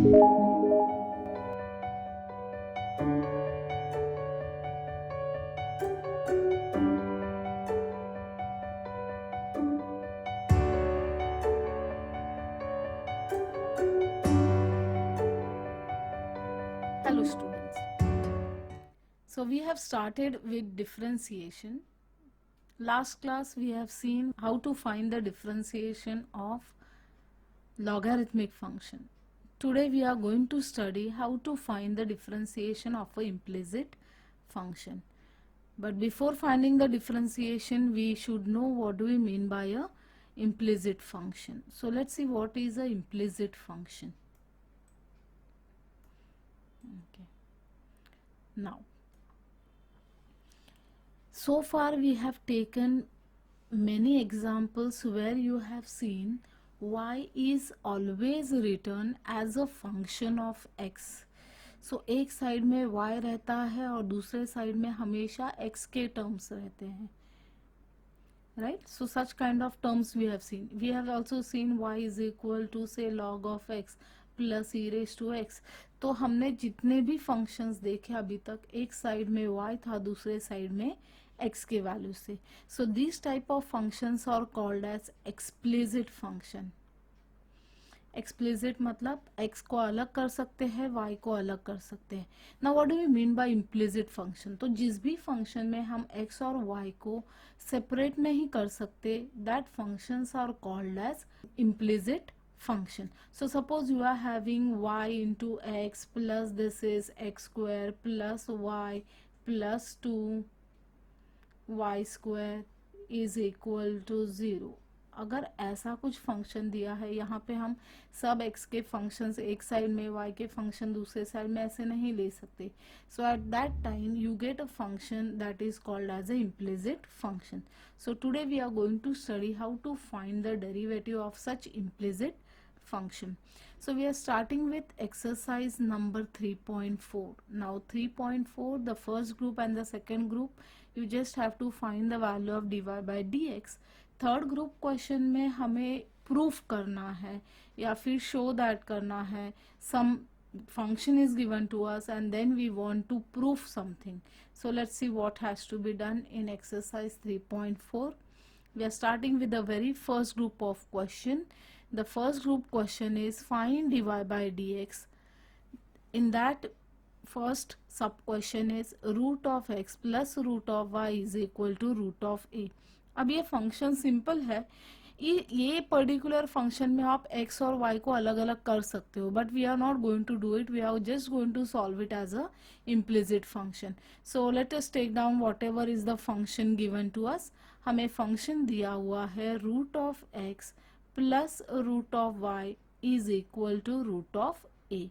Hello students. So we have started with differentiation. Last class we have seen how to find the differentiation of logarithmic function. Today we are going to study how to find the differentiation of a implicit function. But before finding the differentiation, we should know what do we mean by a implicit function. So let's see what is a implicit function. Okay. Now, so far we have taken many examples where you have seen y is always written as a function of x. So एक side में y रहता है और दूसरे side में हमेशा x के terms रहते हैं, right? So such kind of terms we have seen. We have also seen y is equal to say log of x plus e raised to x. तो हमने जितने भी फंक्शंस देखे अभी तक, एक साइड में y था, दूसरे साइड में x के वैल्यू से. So these type of functions are called as explicit function. Explicit मतलब x को अलग कर सकते हैं, y को अलग कर सकते हैं. Now what do we mean by implicit function? तो जिस भी फंक्शन में हम x और y को सेपरेट नहीं कर सकते, that functions are called as implicit function. So suppose you are having y into x plus this is x square plus y plus 2y square is equal to 0. अगर ऐसा कुछ function दिया है, यहाँ पे हम सब x के फंक्शंस एक साइड में, y के फंक्शन दूसरे साइड में ऐसे नहीं ले सकते. So at that time you get a function that is called as a implicit function. So today we are going to study how to find the derivative of such implicit function. So we are starting with exercise number 3.4. Now 3.4, the first group and the second group, you just have to find the value of dy by dx. Third group question में हमें proof करना है या फिर show that करना है, सम function is given to us and then we want to prove something. So let's see what has to be done in exercise 3.4. We are starting with the very first group of question. The first group question is find dy by dx. In that first sub question is root of x plus root of y is equal to root of a. अब ये function simple है. ये particular function में आप x और y को अलग अलग कर सकते हो, but we are not going to do it. We are just going to solve it as a implicit function. So let us take down whatever is the function given to us. हमें function दिया हुआ है root of x plus root of y is equal to root of a.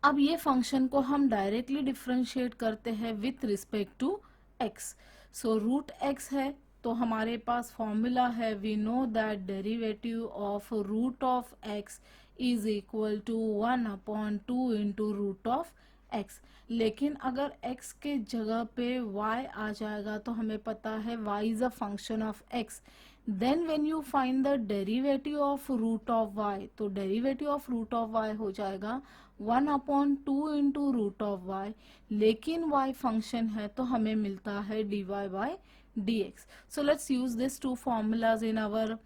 अब ये function को हम directly differentiate करते हैं with respect to x. So root x है तो हमारे पास फॉर्मूला है, we know that derivative of root of x is equal to 1/2 into root of x. लेकिन अगर x के जगह पे y आ जाएगा तो हमें पता है y is a function of x. Then when you find the derivative of root of y, तो derivative of root of y हो जाएगा 1/2 इंटू रूट ऑफ y. लेकिन y फंक्शन है तो हमें मिलता है dy by dx. So let's use these two formulas in our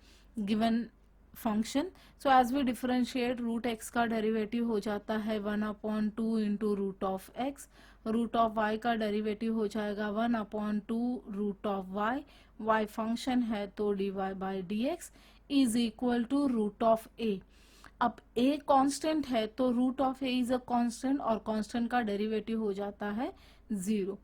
given function. So as we differentiate, root x का डेरिवेटिव हो जाता है 1/2 into root of x. Root of y का डेरिवेटिव हो जाएगा 1/2 root of y. y function है तो dy by dx is equal to root of a. अब a कांस्टेंट है तो root of a is a constant और कांस्टेंट का डेरिवेटिव हो जाता है 0.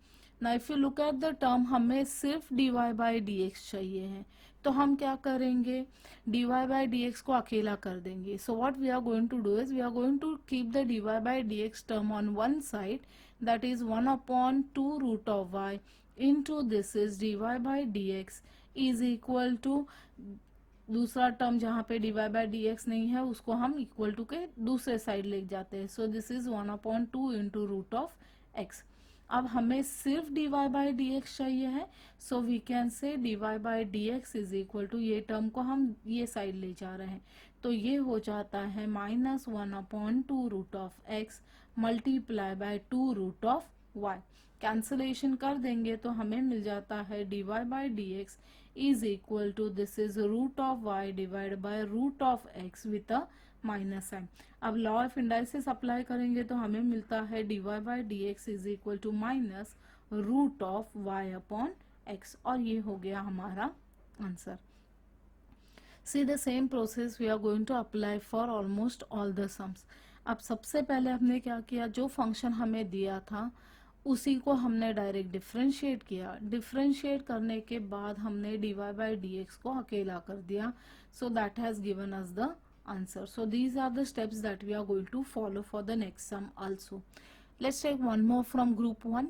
ना if you look at the term, हमें सिर्फ dy बाई dx चाहिए है, तो हम क्या करेंगे, dy बाई dx को अकेला कर देंगे. So what we are going to do is we are going to keep the dy by dx term on one side, that is 1/2 root of y into this is dy by dx is equal to दूसरा term जहाँ पे dy by dx नहीं है उसको हम equal to के दूसरे side ले जाते हैं. So this is 1/2 into root of x. अब हमें सिर्फ dy बाई डी एक्स चाहिए है, so we can say dy by d x is equal to, ये टर्म को हम ये साइड ले जा रहे हैं तो ये हो जाता है -1/2 root of x multiply by 2 root of y. Cancellation कर देंगे तो हमें मिल जाता है dy by d x is equal to, this is root of y divide by root of x with a minus sign. अब लॉ ऑफ इंडाइसिस अप्लाई करेंगे तो हमें मिलता है dy by d x is equal to minus root of y upon x, और ये हो गया हमारा answer. See the same process we are going to apply for almost all the sums. अब सबसे पहले हमने क्या किया, जो फंक्शन हमें दिया था उसी को हमने डायरेक्ट डिफरेंशिएट किया। डिफरेंशिएट करने के बाद हमने dy बाई डी एक्स को अकेला कर दिया, so that has given us the answer. So these are the steps that we are going to follow for the next sum also. Let's take one more from group 1.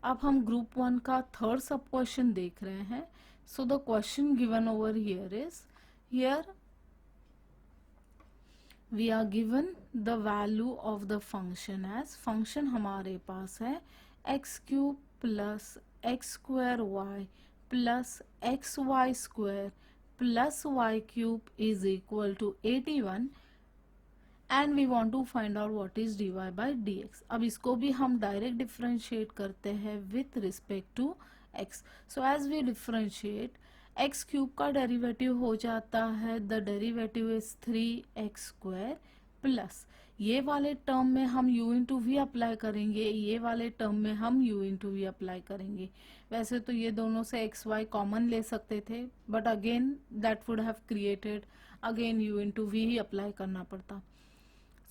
अब हम group 1 का third सब question देख रहे हैं. So the question given over here is, here we are given the value of the function as, function हमारे पास है x cube plus x square y plus x y square plus y cube is equal to 81 and we want to find out what is dy by dx. अब इसको भी हम direct differentiate करते हैं with respect to x. So as we differentiate, x cube का derivative हो जाता है, the derivative is 3x square plus ये वाले टर्म में हम u इंटू वी अप्लाई करेंगे, ये वाले टर्म में हम u इंटू वी अप्लाई करेंगे. वैसे तो ये दोनों से एक्स वाई कॉमन ले सकते थे, but again that would have created again u into v ही अप्लाई करना पड़ता.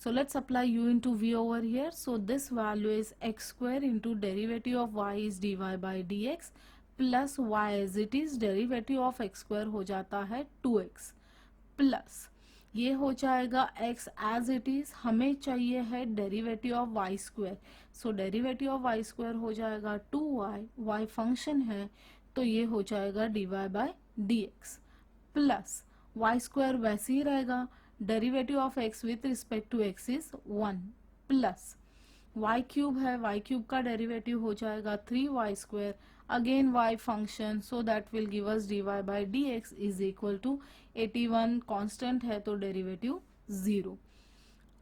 So let's apply u into v over here. So this value is x square into derivative of y is dy by dx plus y as it is derivative of x square हो जाता है 2x plus ये हो जाएगा x as it is, हमें चाहिए है derivative of y square. So derivative of y square हो जाएगा 2y, y फंक्शन है तो ये हो जाएगा dy by dx plus y square वैसे ही रहेगा, derivative of x with respect to x is 1 plus y cube है, y क्यूब का डेरिवेटिव हो जाएगा 3y square, again y function, so that will give us dy by dx is equal to 81, constant है तो derivative 0.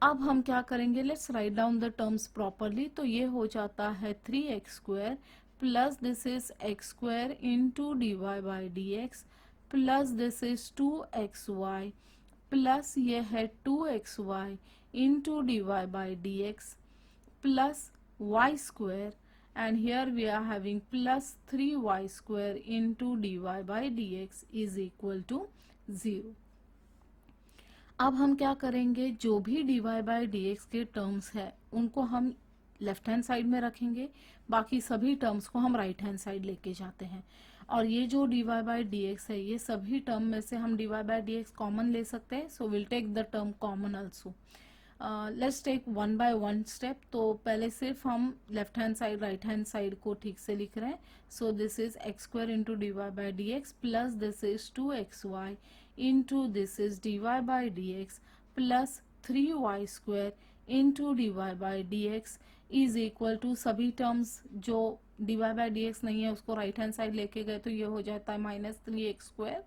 अब हम क्या करेंगे, let's write down the terms properly. तो ये हो जाता है 3x square plus this is x square into dy by dx plus this is 2xy plus ये है 2xy into dy by dx plus y square and here we are having plus 3y square into dy by dx is equal to 0. अब हम क्या करेंगे, जो भी dy by dx के terms है उनको हम लेफ्ट हैंड साइड में रखेंगे, बाकी सभी टर्म्स को हम राइट हैंड साइड लेके जाते हैं. और ये जो dy by dx है, ये सभी टर्म में से हम dy by dx कॉमन ले सकते हैं. So will take the term common also. Let's take one by one step. तो पहले सिर्फ हम left hand side right hand side को ठीक से लिख रहे हैं. So this is x square into d y by d x plus this is 2xy into this is dy by d x plus 3y square into dy by d x is equal to, सभी terms जो dy by d x नहीं है उसको right hand side लेके गए तो ये हो जाता है -3x स्क्वायर,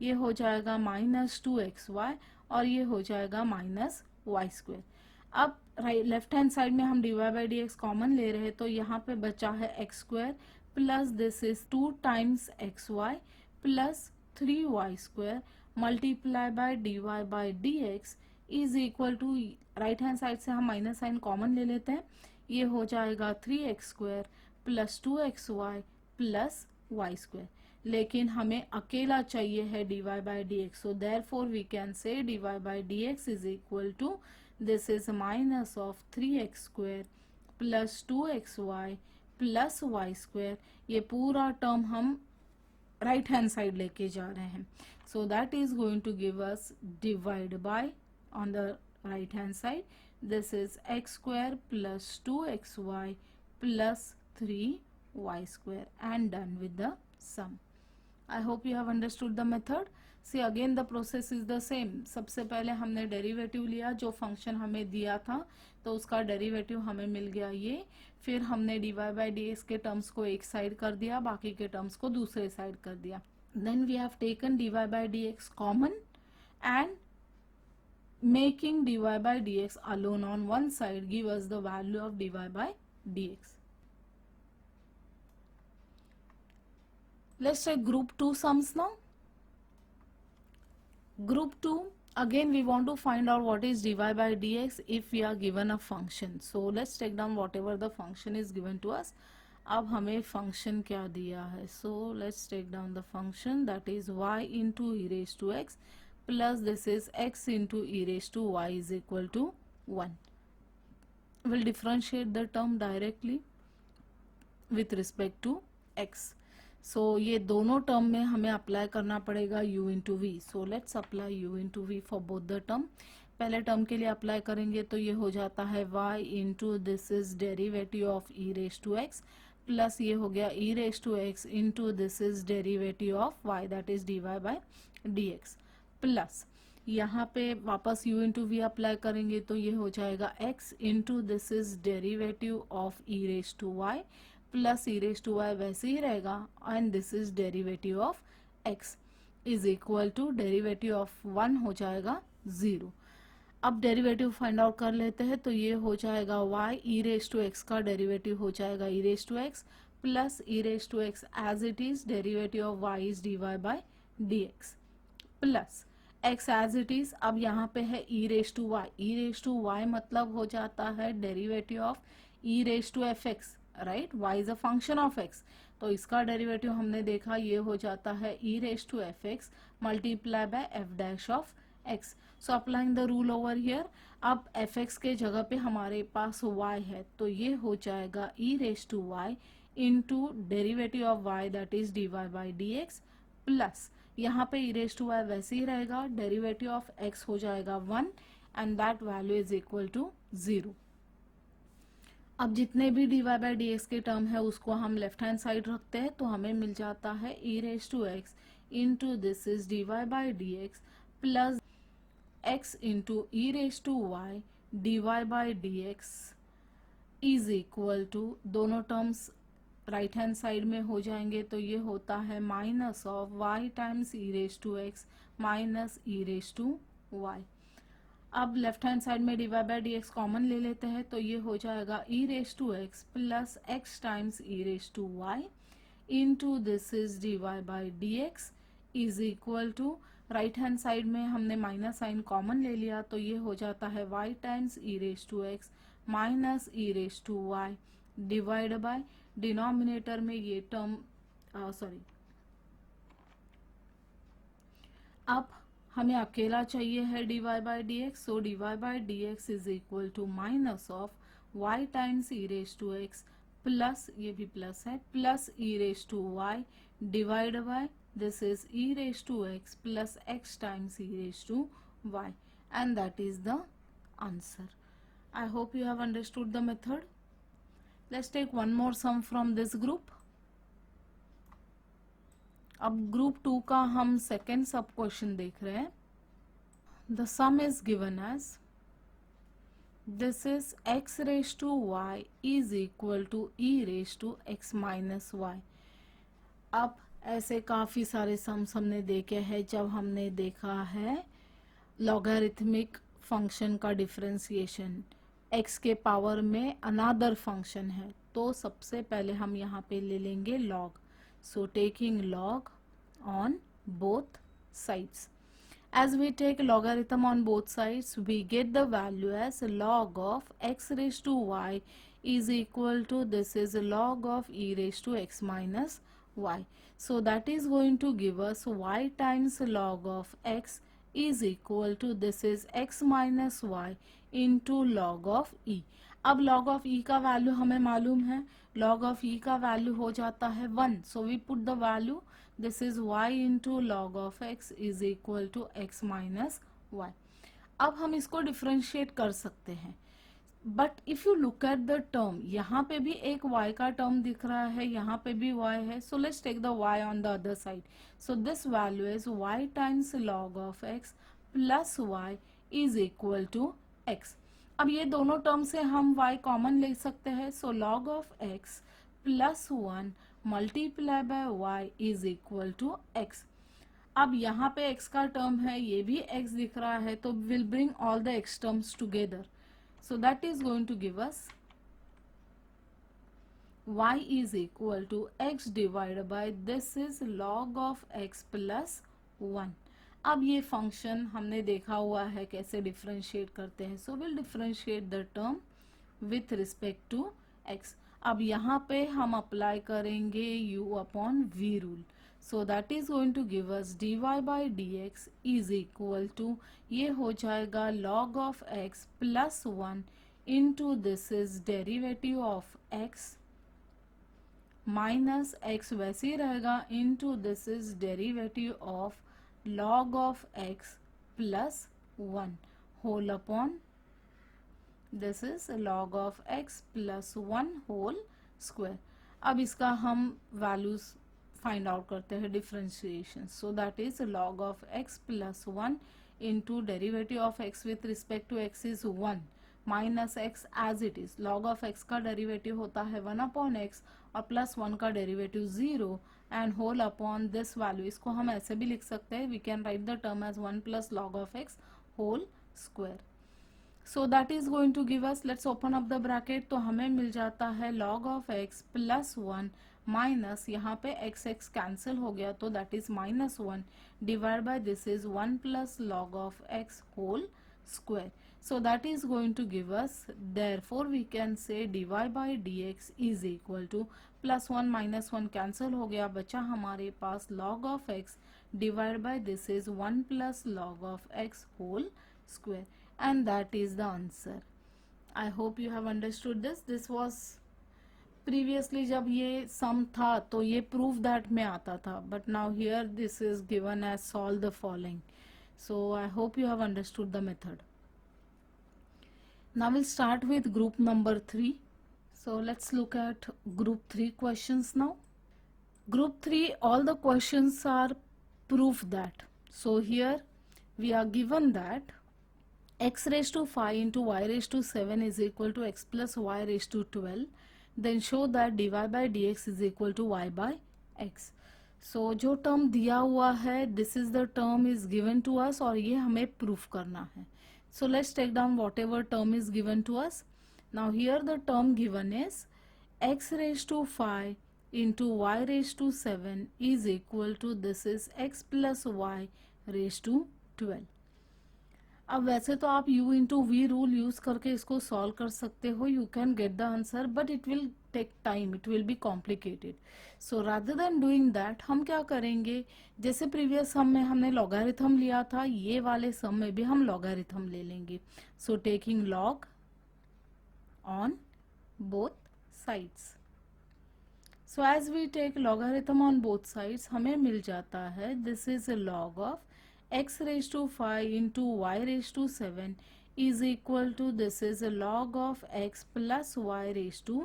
ये हो जाएगा -2xy और ये हो जाएगा -y स्क्वायर. अब लेफ्ट हैंड साइड में हम dy by d x common ले रहे हैं तो यहाँ पे बचा है x square plus this is 2 times xy plus 3y square multiply by dy by d x is equal to, right hand side से हम माइनस साइन कॉमन ले लेते हैं, ये हो जाएगा 3x square plus 2xy plus y square. लेकिन हमें अकेला चाहिए है dy by d x, so therefore we can say dy by d x is equal to this is minus of 3x square plus 2xy plus y square. ये पूरा term हम right hand side लेके जा रहे हैं. So that is going to give us divide by on the right hand side, this is x square plus 2xy plus 3y square and done with the sum. I hope you have understood the method. See again the process is the same. सबसे पहले हमने derivative लिया, जो function हमें दिया था तो उसका डेरिवेटिव हमें मिल गया ये. फिर हमने dy बाई डी एक्स के टर्म्स को एक साइड कर दिया, बाकी के टर्म्स को दूसरे साइड कर दिया. Then we have taken dy by d x common and making dy by dx alone on one side give us the value of dy by dx. Let's take group 2 sums now. Group 2, again we want to find out what is dy by dx if we are given a function. So let's take down whatever the function is given to us. अब हमें function क्या दिया है. So let's take down the function, that is y into e raised to x plus this is x into e raised to y is equal to 1. We'll differentiate the term directly with respect to x. So ये दोनों term में हमें apply करना पड़ेगा u into v. So let's apply u into v for both the term. पहले term के लिए apply करेंगे तो ये हो जाता है y into this is derivative of e raised to x plus ये हो गया e raised to x into this is derivative of y, that is dy by dx, plus यहाँ पे वापस u into v अप्लाई करेंगे तो ये हो जाएगा x into this is derivative of e raised to y plus e raised to y वैसे ही रहेगा and this is derivative of x is equal to derivative of 1 हो जाएगा 0. अब डेरिवेटिव फाइंड आउट कर लेते हैं तो ये हो जाएगा y e raised to x का डेरिवेटिव हो जाएगा e raised to x plus e raised to x as it is derivative of y is dy by dx plus x as it is. अब यहाँ पे है e raised to y. e raised to y मतलब हो जाता है derivative of e raised to fx, right. y is a function of x, तो इसका डेरिवेटिव हमने देखा ये हो जाता है e raised to fx multiply by f dash of x. So applying the rule over here. अब fx के जगह पे हमारे पास y है तो ये हो जाएगा e raised to y into derivative of y that is dy by dx plus यहाँ पे e raised to y वैसे ही रहेगा, डेरिवेटिव ऑफ x हो जाएगा 1 and that value is equal to 0. अब जितने भी dy बाई dx के टर्म है उसको हम लेफ्ट हैंड साइड रखते हैं तो हमें मिल जाता है e raised to x into this is dy by dx plus x into e raised to y dy by dx is equal to, दोनों टर्म्स राइट हैंड साइड में हो जाएंगे तो ये होता है minus of y times e raised to x minus e raised to y. अब left hand side में dy बाई dx कॉमन ले लेते हैं तो ये हो जाएगा e raised to x plus x times e raised to y into this is dy by dx is equal to, right hand side में हमने माइनस साइन कॉमन ले लिया तो ये हो जाता है y times e raised to x minus e raised to y divide by denominator में ये टर्म अब हमें अकेला चाहिए है dy by dx. So dy by dx is equal to minus of y times e raised to x plus, ये भी plus है, plus e raised to y divide by this is e raised to x plus x times e raised to y, and that is the answer. I hope you have understood the method. Let's take one more sum from this group. अब group 2 का हम second सब question देख रहे हैं. The sum is given as this is x raised to y is equal to e raised to x minus y. अब ऐसे काफ़ी सारे सम्स हमने देखे हैं जब हमने देखा है लॉगरिथमिक फंक्शन का डिफरेंशिएशन, x के पावर में अनदर फंक्शन है तो सबसे पहले हम यहाँ पे ले लेंगे log. So taking log on both sides. As we take logarithm on both sides, we get the value as log of x raised to y is equal to this is log of e raised to x minus y. So that is going to give us y times log of x is equal to this is x minus y into log of e. अब log of e का value हमें मालूम है, log of e का value हो जाता है 1. So we put the value, this is y into log of x is equal to x minus y. अब हम इसको डिफरेंशिएट कर सकते हैं. But if you look at the term, यहाँ पे भी एक y का टर्म दिख रहा है, यहाँ पे भी y है, so let's take the y on the other side. So this value is y times log of x plus y is equal to x. अब ये दोनों टर्म से हम y कॉमन ले सकते हैं, so log of x plus 1 multiply by y is equal to x. अब यहाँ पे x का टर्म है, ये भी x दिख रहा है, तो will bring all the x terms together. So that is going to give us y is equal to x divided by this is log of x plus 1. अब ये फंक्शन हमने देखा हुआ है कैसे डिफरेंशिएट करते हैं. So will differentiate the term with respect to x. अब यहाँ पे हम अप्लाई करेंगे u upon v rule. So that is going to give us dy by dx is equal to, ये हो जाएगा log of x plus 1 into this is derivative of x minus x वैसे ही रहेगा into this is derivative of log of x plus 1 whole upon this is log of x plus 1 whole square. अब इसका हम values find out करते हैं differentiation. So that is log of x plus 1 into derivative of x with respect to x is 1 minus x as it is. log of x का derivative होता है 1 upon x और plus 1 का derivative 0 and whole upon this value. इसको हम ऐसे भी लिख सकते हैं, we can write the term as 1 plus log of x whole square. So that is going to give us, let's open up the bracket, तो हमें मिल जाता है log of x plus 1 minus यहाँ पे x x कैंसिल हो गया तो that is minus 1 divide by this is 1 plus log of x whole square. So that is going to give us, therefore we can say dy by dx is equal to plus 1 minus 1 cancel हो गया, बचा हमारे पास log of x divide by this is 1 plus log of x whole square. And that is the answer. I hope you have understood this. This was previously जब ये sum था तो ये proof that में आता था, but now here this is given as solve the following. So I hope you have understood the method. Now we'll start with group number 3. So let's look at group 3 questions now. Group 3, all the questions are proof that. So here we are given that x raised to 5 into y raised to 7 is equal to x plus y raised to 12. Then show that dy by dx is equal to y by x. So जो term दिया हुआ है, this is the term is given to us और ये हमें proof करना है. So let's take down whatever term is given to us. Now here the term given is x raised to 5 into y raised to 7 is equal to this is x plus y raised to 12. अब वैसे तो आप u into v rule use करके इसको solve कर सकते हो, you can get the answer, but it will take time, it will be complicated. So rather than doing that हम क्या करेंगे, जैसे प्रीवियस सम में हमने लॉगरिथम लिया था, ये वाले सम में भी हम लॉगरिथम ले लेंगे. So taking log on both sides. So as we take logarithm on both sides हमें मिल जाता है this is a log of x raised to 5 into y raised to 7 is equal to this is a log of x plus y raised to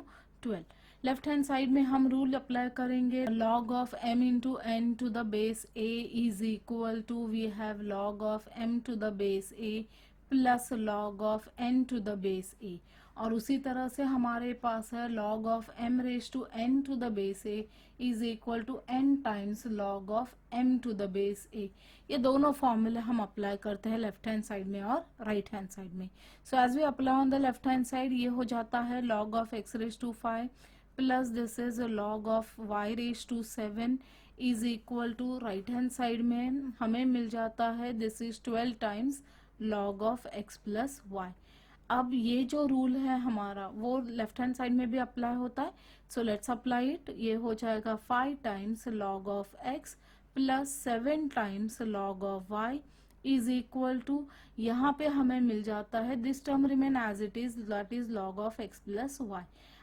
12. Left hand side में हम rule apply करेंगे, log of m into n to the base a is equal to we have log of m to the base a plus log of n to the base a. और उसी तरह से हमारे पास है log of m raised to n to the base a is equal to n times log of m to the base a. ये दोनों फॉर्मूले हम अप्लाई करते हैं लेफ्ट हैंड साइड में और राइट हैंड साइड में. So as we apply on the left hand side ये हो जाता है log of x raised to 5 plus this is log of y raised to 7 is equal to right hand side में हमें मिल जाता है this is 12 times log of x plus y. अब ये जो रूल है हमारा वो लेफ्ट हैंड साइड में भी अप्लाई होता है, सो लेट्स अप्लाई इट. ये हो जाएगा 5 times log of x plus 7 times log of y is equal to, यहाँ पे हमें मिल जाता है this term remain as it is, that is log of x plus y.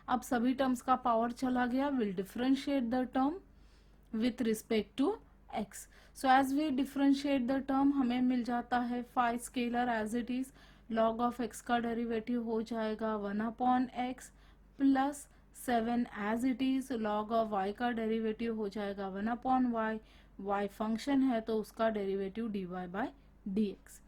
अब सभी टर्म्स का पावर चला गया, will differentiate the term with respect to x. So as we differentiate the term हमें मिल जाता है 5 scalar as it is log of x का डेरिवेटिव हो जाएगा 1/x plus 7 as it is. log of y का डेरिवेटिव हो जाएगा 1/y। y फंक्शन है तो उसका derivative dy/dx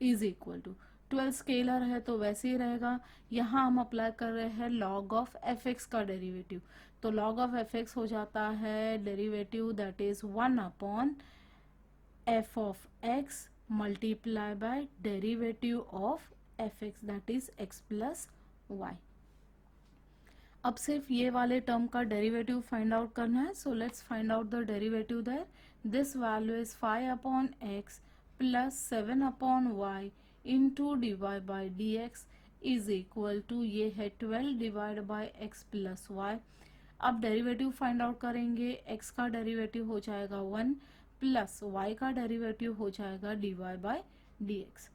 is equal to 12 scalar है तो वैसे ही रहेगा। यहाँ हम अप्लाई कर रहे हैं log ऑफ fx का डेरिवेटिव, तो log ऑफ fx हो जाता है derivative that is 1/f of x multiply by derivative of fx that is x plus y। अब सिर्फ ये वाले टर्म का डेरिवेटिव फाइंड आउट करना है, so let's find out the derivative there. This value is 5/x plus 7/y into dy by d x is equal to ये है 12 divide by x plus y. अब डेरिवेटिव फाइंड आउट करेंगे, x का derivative हो जाएगा 1 plus y का derivative हो जाएगा dy बाई डी एक्स।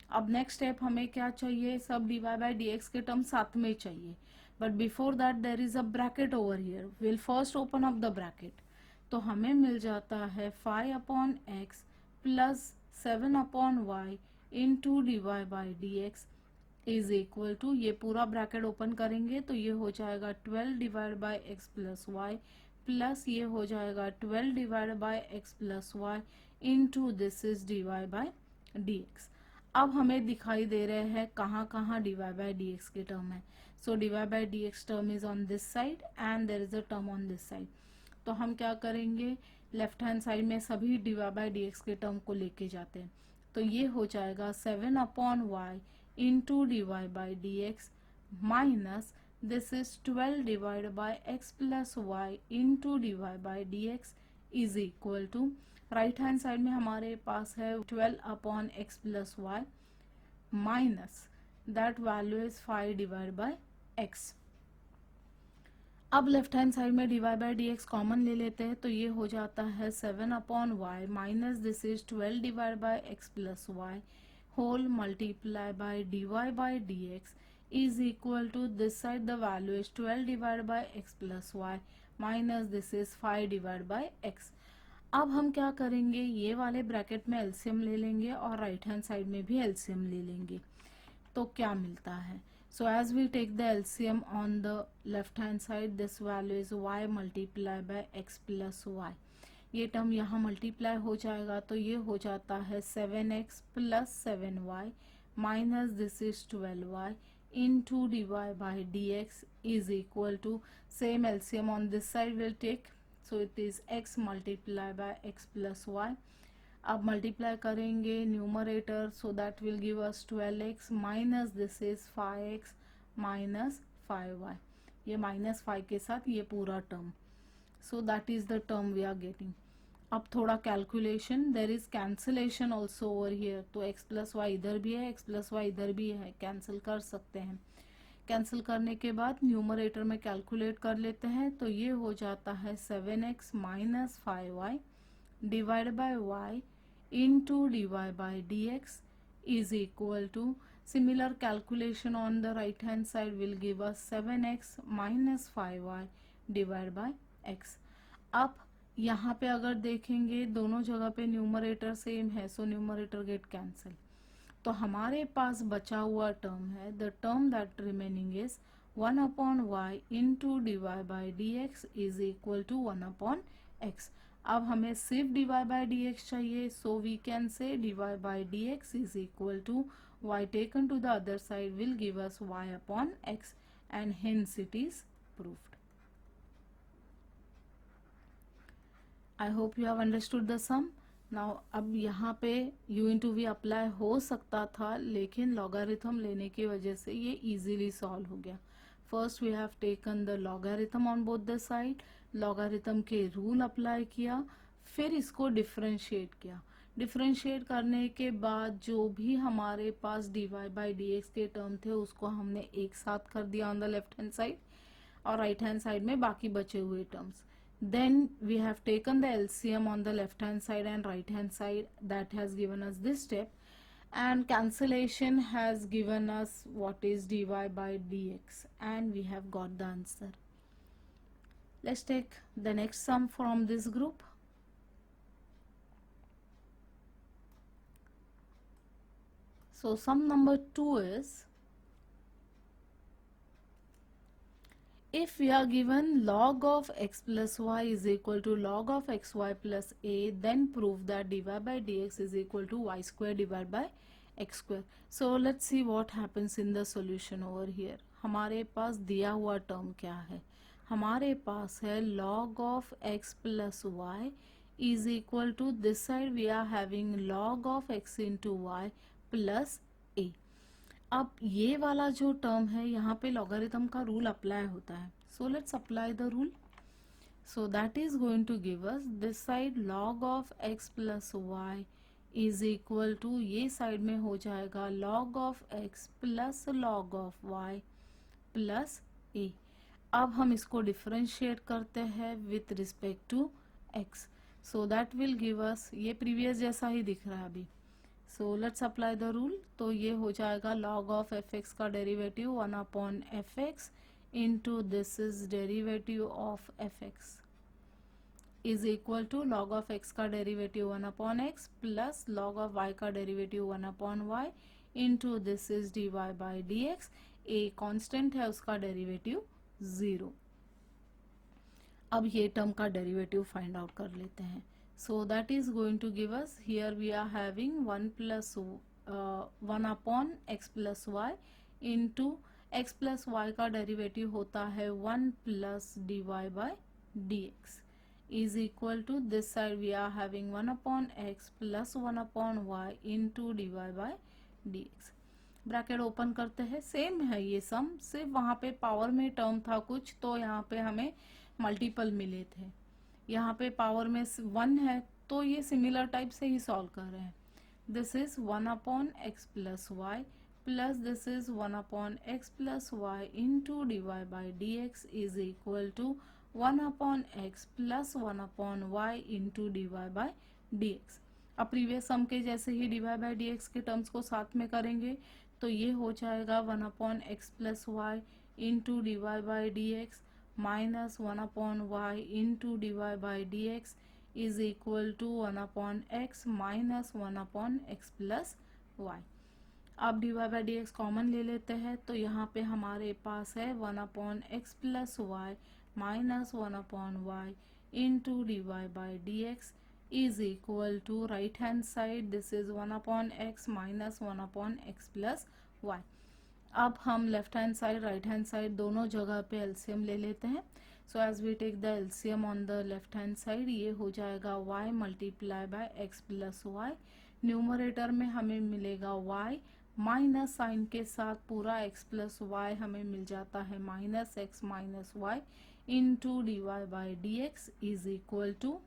अब नेक्स्ट स्टेप हमें क्या चाहिए, सब dy बाई डी एक्स के टर्म साथ में चाहिए, but before that there is a bracket over here. Will first open up the bracket, तो हमें मिल जाता है 5/x plus 7/y into d y by d x is equal to, ये पूरा ब्रैकेट ओपन करेंगे तो ये हो जाएगा 12 divide by x plus y plus ये हो जाएगा 12 divide by x plus y into this is d y by d x. अब हमें दिखाई दे रहे हैं कहाँ कहाँ d y by d x के टर्म है। So d y by d x term is on this side and there is a term on this side. तो हम क्या करेंगे, लेफ्ट हैंड साइड में सभी d y by d x के term को लेके जाते हैं, तो ये हो जाएगा 7/y into d y by d x minus this is 12 divide by x plus y into d y by d x is equal to, right hand side में हमारे पास है 12/x plus y minus that value is 5 divide by x। अब left hand side में dy by d x common ले लेते हैं, तो ये हो जाता है 7/y minus this is 12 divide by x plus y whole multiply by d y by d x is equal to this side the value is 12 divide by x plus y minus this is 5 divide by x. अब हम क्या करेंगे, ये वाले bracket में LCM ले लेंगे और राइट हैंड साइड में भी एलसीएम ले लेंगे, तो क्या मिलता है। So as we take the LCM on the left hand side, this value is y multiply by x plus y। ये टर्म यहाँ मल्टीप्लाई हो जाएगा तो ये हो जाता है 7x plus 7y minus this is 12y into d y by d x is equal to, same LCM on this side will take, so it is x multiply by x plus y। अब multiply करेंगे numerator, so that will give us 12x minus this is 5x minus 5y, ये minus 5 के साथ ये पूरा term, so that is the term we are getting. अब थोड़ा calculation, there is cancellation also over here, तो x plus y इधर भी है, x प्लस वाई इधर भी है, कैंसिल कर सकते हैं। कैंसिल करने के बाद न्यूमरेटर में कैलकुलेट कर लेते हैं, तो ये हो जाता है 7x minus 5y divide by y into dy by dx is equal to, similar calculation on the right hand side will give us 7x minus 5y divided by x। अब यहाँ पे अगर देखेंगे दोनों जगह पे न्यूमरेटर सेम है, so numerator get cancel, तो हमारे पास बचा हुआ टर्म है, the term that remaining is 1/y into d y by d x is equal to 1/x। अब हमें सिर्फ dy बाई डी एक्स चाहिए, so we can say dy by d x is equal to y taken to the other side will give us y/x and hence it is proved. I hope you have understood the sum. Now अब यहाँ पे u into we apply हो सकता था, लेकिन logarithm लेने की वजह से ये इजीली सॉल्व हो गया। First we have taken the logarithm on both the side, logarithm के रूल अप्लाई किया, फिर इसको डिफरेंशिएट किया। डिफरेंशिएट करने के बाद जो भी हमारे पास dy बाई डी एक्स के टर्म थे उसको हमने एक साथ कर दिया on the left hand side, और राइट हैंड साइड में बाकी बचे हुए terms. Then we have taken the LCM on the left hand side and right hand side, that has given us this step, and cancellation has given us what is dy by dx, and we have got the answer. Let's take the next sum from this group. So sum number 2 is, if we are given log of x plus y is equal to log of xy plus a, then prove that dy by dx is equal to y square divided by x square. So let's see what happens in the solution over here. हमारे पास दिया हुआ term क्या है? हमारे पास है log of x plus y is equal to, this side we are having log of x into y plus a. अब ये वाला जो टर्म है यहाँ पे लॉगरिथम का रूल अप्लाई होता है. So let's apply the rule. So that is going to give us this side log of x plus y is equal to, ये साइड में हो जाएगा log of x plus log of y plus a. अब हम इसको differentiate करते हैं with respect to x. So that will give us, ये प्रीवियस जैसा ही दिख रहा है अभी. So let's apply the rule. तो ये हो जाएगा log ऑफ एफ एक्स का derivative 1 upon f x into this is derivative of f x is equal to log of x का derivative 1 upon x plus log of y का derivative 1 upon y into this is d y by d x. A constant है, उसका derivative 0. अब ये term का derivative find out कर लेते हैं. So that is going to give us, here we are having 1 plus 1 upon x plus y into x plus y का derivative होता है 1 plus dy by dx is equal to, this side we are having 1 upon x plus 1 upon y into dy by dx. Bracket open करते हैं. Same है ये सम, सिर्फ वहाँ पे पावर में टर्म था कुछ, तो यहाँ पे हमें मल्टीपल मिले थे. यहाँ पे पावर में 1 है, तो ये सिमिलर टाइप से ही सॉल्व कर रहे हैं. This is 1 upon x plus y plus this is 1 upon x plus y into d y by d x is equal to 1 upon x plus 1 upon y into d y by d x. अब previous sum के जैसे ही d y by d x के terms को साथ में करेंगे तो ये हो जाएगा 1 upon x plus y into d y by d x minus 1 upon y into dy by dx is equal to 1 upon x minus 1 upon x plus y. अब dy by dx कॉमन ले लेते हैं, तो यहाँ पे हमारे पास है 1 upon x plus y minus 1 upon y into dy by dx is equal to, right hand side this is 1 upon x minus 1 upon x plus y. अब हम left hand side right hand side दोनों जगह पे LCM ले लेते हैं. So as we take the LCM on the left hand side, ये हो जाएगा y multiply by x plus y. Numerator में हमें मिलेगा y माइनस साइन के साथ पूरा x प्लस वाई हमें मिल जाता है minus x minus y into d y by d x is equal to,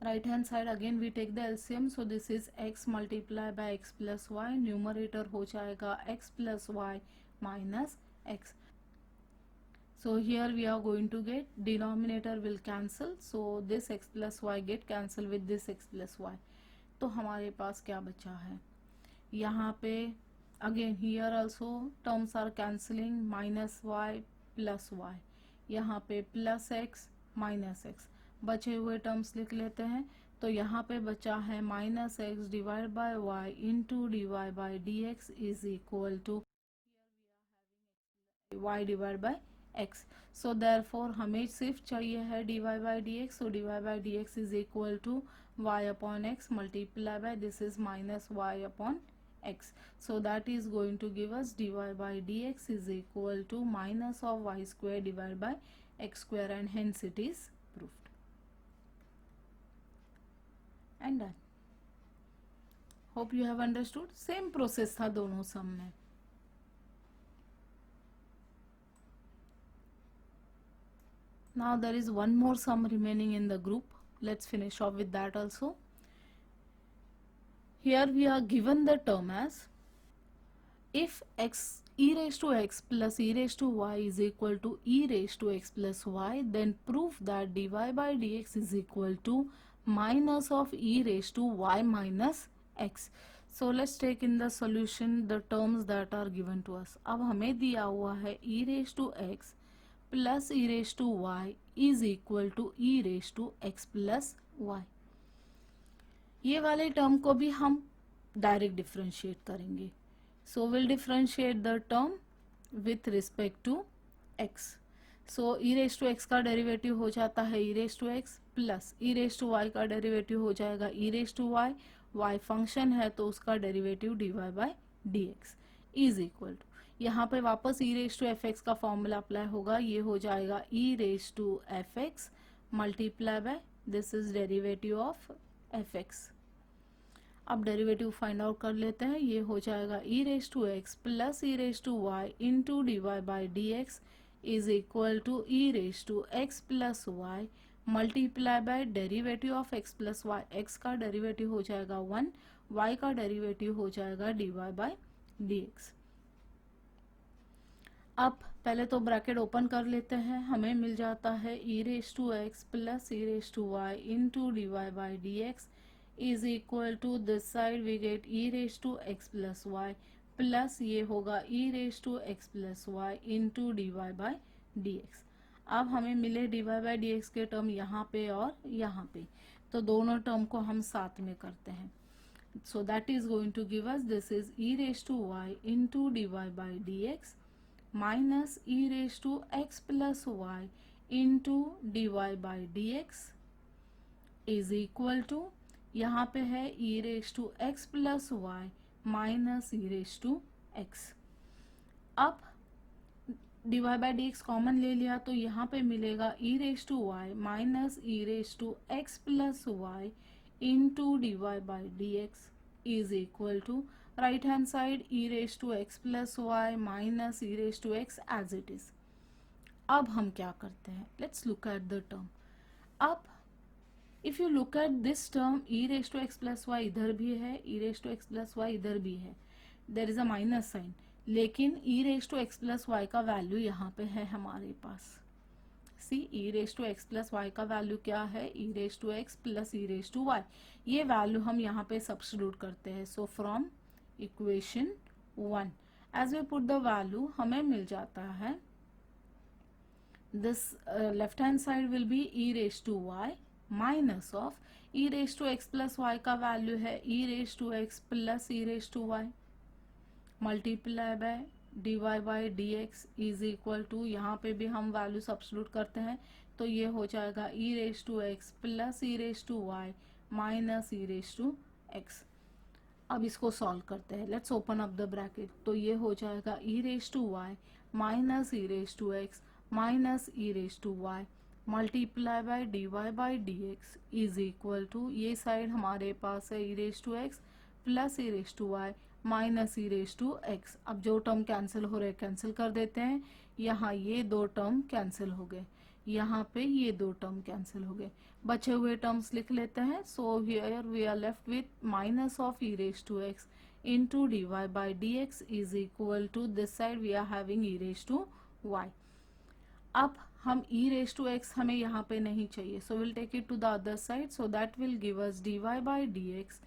right hand side again we take the LCM. So this is x multiplied by x plus y. Numerator हो जाएगा x plus y minus x. So here we are going to get, denominator will cancel. So this x plus y get cancel with this x plus y. तो हमारे पास क्या बचा है यहाँ पे, again here also terms are cancelling, minus y plus y, यहाँ पे plus x minus x. बचे हुए टर्म्स लिख लेते हैं. तो यहाँ पे बचा है minus x divide by y into d y by d x is equal to y divide by x. So therefore हमें सिर्फ चाहिए है d y by d x. So d y by d x is equal to y upon x multiply by this is minus y upon x. So that is going to give us d y by d x is equal to minus of Y square divide by x square and hence it is proofed. And done. Hope you have understood. Same process था दोनों सम में. Now there is one more sum remaining in the group. Let's finish off with that also. Here we are given the term as, if x e raised to x plus e raised to y is equal to e raised to x plus y, then prove that dy by dx is equal to minus of e raised to y minus x. So let's take in the solution the terms that are given to us. अब हमें दिया हुआ है e raised to x plus e raised to y is equal to e raised to x plus y. ये वाले term को भी हम डायरेक्ट डिफरेंशिएट करेंगे. So will differentiate the term with respect to x. So e raise to x का derivative हो जाता है e raise to x plus e raise to y का डेरिवेटिव हो जाएगा e raise to y. Y function है तो उसका derivative d y by d x is equal to, यहाँ पे वापस e raise to f x का फॉर्मूला अप्लाई होगा. ये हो जाएगा e raise to f x multiply by this is derivative of f x. अब डेरिवेटिव फाइंड आउट कर लेते हैं. ये हो जाएगा e raise to x plus e raise to y into d y by d x is equal to e raise to x plus y multiply by derivative of x plus y. X का derivative हो जाएगा 1, y का derivative हो जाएगा d y by d x. अब पहले तो bracket open कर लेते हैं. हमें मिल जाता है e raise to x plus e raise to y into d y by d x is equal to this side we get e raise to x plus y plus ये होगा e raise to x plus y into d y by d x. अब हमें मिले d y by d x के term यहाँ पे और यहाँ पे, तो दोनों टर्म को हम साथ में करते हैं. So that is going to give us this is e raise to y into d y by d x minus e raise to x plus y into d y by d x is equal to, यहाँ पे है e raise to x plus y minus e raise to x. अब d y by d x common ले लिया तो यहाँ पे मिलेगा e raise to y minus e raise to x plus y into d y by d x is equal to right hand side e raise to x plus y minus e raise to x as it is. अब हम क्या करते हैं, let's look at the term. अब if you look at this term e raise to x plus y इधर भी है, e raise to x plus y इधर भी है, there is a minus sign, लेकिन e raise to x plus y का value यहाँ पे है हमारे पास. See e raise to x plus y का वैल्यू क्या है, e raise to x plus e raise to y. ये वैल्यू हम यहाँ पे सब्स्टिट्यूट करते हैं. So from equation 1 as we put the value हमें मिल जाता है this left hand side will be e raise to y minus of e raise to x plus y का वैल्यू है e raise to x plus e raise to y multiply by d y by d x is equal to, यहाँ पे भी हम value substitute करते हैं तो ये हो जाएगा e raise to x plus e raise to y minus e raise to x. अब इसको सॉल्व करते हैं. Let's open up the bracket. तो ये हो जाएगा e raise to y minus e raise to x minus e raise to y multiply by d y by d x is equal to, ये side हमारे पास है e raise to x plus e raise to y minus e raise to x. अब जो term cancel हो रहे cancel कर देते हैं. यहाँ ये दो टर्म कैंसिल हो गए, यहाँ पे ये दो टर्म कैंसिल हो गए, बचे हुए टर्म्स लिख लेते हैं. So here we are left with minus of e raise to x into d y by d x is equal to this side we are having e raise to y. अब हम ई raise to x हमें यहाँ पे नहीं चाहिए, so will take it to the other side. So that will give us d y by d x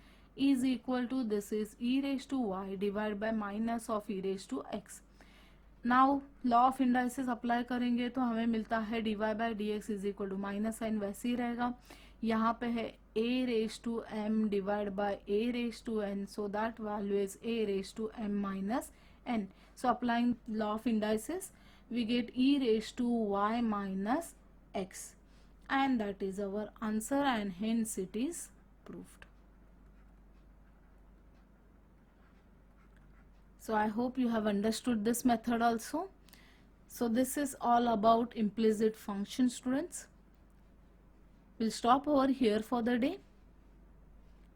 is equal to this is e raised to y divided by minus of e raised to x. Now law of indices apply करेंगे तो हमें मिलता है dy by dx is equal to minus sign वैसे ही रहेगा. यहाँ पे है a raised to m divided by a raised to n, so that value is a raised to m minus n. So applying law of indices we get e raised to y minus x, and that is our answer, and hence it is proved. So I hope you have understood this method also. So this is all about implicit function, students. We'll stop over here for the day.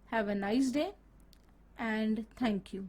Have a nice day and thank you.